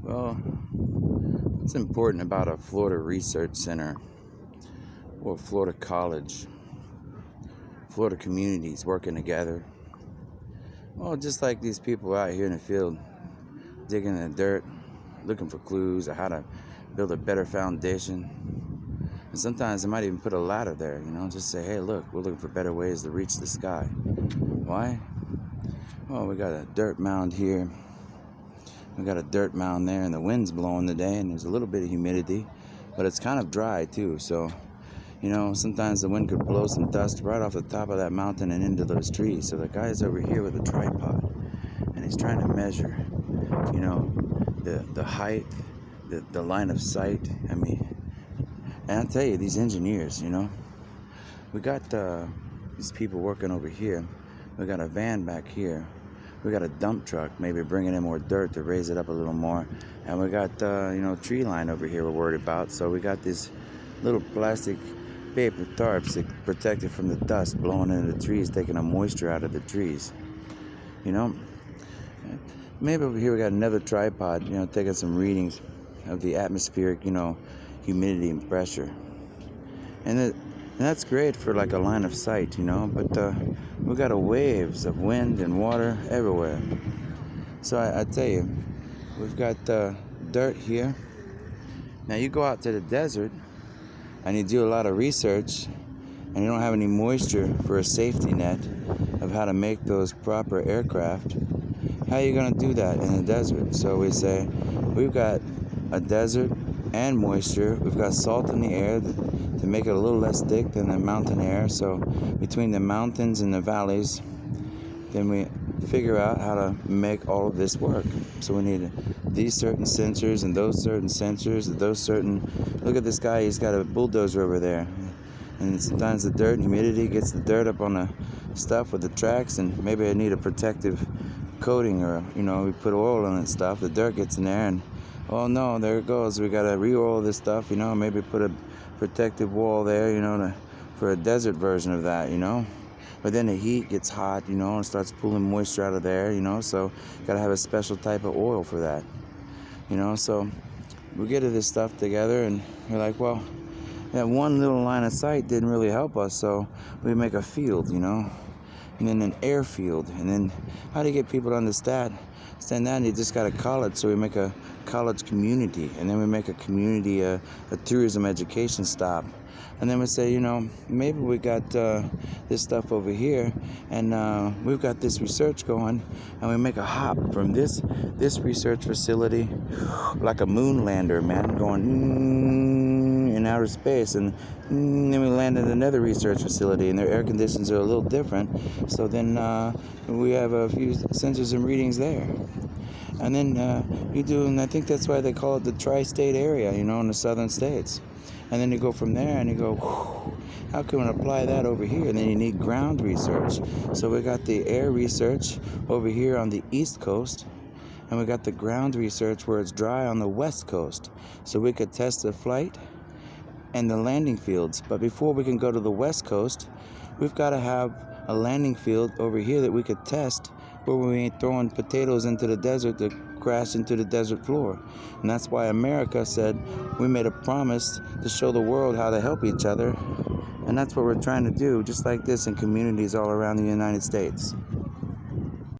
Well, what's important about a Florida Research Center or Florida College, Florida communities working together? Well, just like these people out here in the field digging in the dirt, looking for clues or how to build a better foundation. And sometimes they might even put a ladder there, just say, hey, look, we're looking for better ways to reach the sky. Why? Well, we got a dirt mound here. We got a dirt mound there, and the wind's blowing today, and there's a little bit of humidity, but it's kind of dry too. So, sometimes the wind could blow some dust right off the top of that mountain and into those trees. So the guy's over here with a tripod, and he's trying to measure, the height, the line of sight. And I tell you, these engineers, we got these people working over here. We got a van back here. We got a dump truck, maybe bringing in more dirt to raise it up a little more. And we got, tree line over here we're worried about. So we got these little plastic paper tarps that protect it from the dust blowing into the trees, taking the moisture out of the trees. Maybe over here we got another tripod, taking some readings of the atmospheric, humidity and pressure. And that's great for like a line of sight, but we got waves of wind and water everywhere. So I tell you, we've got dirt here. Now you go out to the desert and you do a lot of research and you don't have any moisture for a safety net of how to make those proper aircraft. How are you going to do that in the desert? So we say, we've got a desert and moisture. We've got salt in the air to make it a little less thick than the mountain air. So between the mountains and the valleys, then we figure out how to make all of this work. So we need these certain sensors and those certain sensors, look at this guy, he's got a bulldozer over there. And sometimes the dirt and humidity gets the dirt up on the stuff with the tracks, and maybe I need a protective coating, or we put oil on that stuff, the dirt gets in there, and oh no, there it goes, we gotta re-oil this stuff, maybe put a protective wall there, for a desert version of that, but then the heat gets hot, and starts pulling moisture out of there, so gotta have a special type of oil for that, so we get this stuff together, and we're like, well, that one little line of sight didn't really help us, so we make a field, and then an airfield, and then how do you get people to understand that? You just got a college, so we make a college community, and then we make a community, a tourism education stop, and then we say, maybe we got this stuff over here, and we've got this research going, and we make a hop from this research facility, like a moon lander, man, going in outer space, and then we land at another research facility, and their air conditions are a little different, so then we have a few sensors and readings there. And then and I think that's why they call it the tri-state area, in the southern states. And then you go from there and you go, how can we apply that over here? And then you need ground research. So we got the air research over here on the east coast, and we got the ground research where it's dry on the west coast. So we could test the flight and the landing fields. But before we can go to the west coast, we've got to have a landing field over here that we could test, where we ain't throwing potatoes into the desert to crash into the desert floor. And that's why America said we made a promise to show the world how to help each other. And that's what we're trying to do, just like this in communities all around the United States.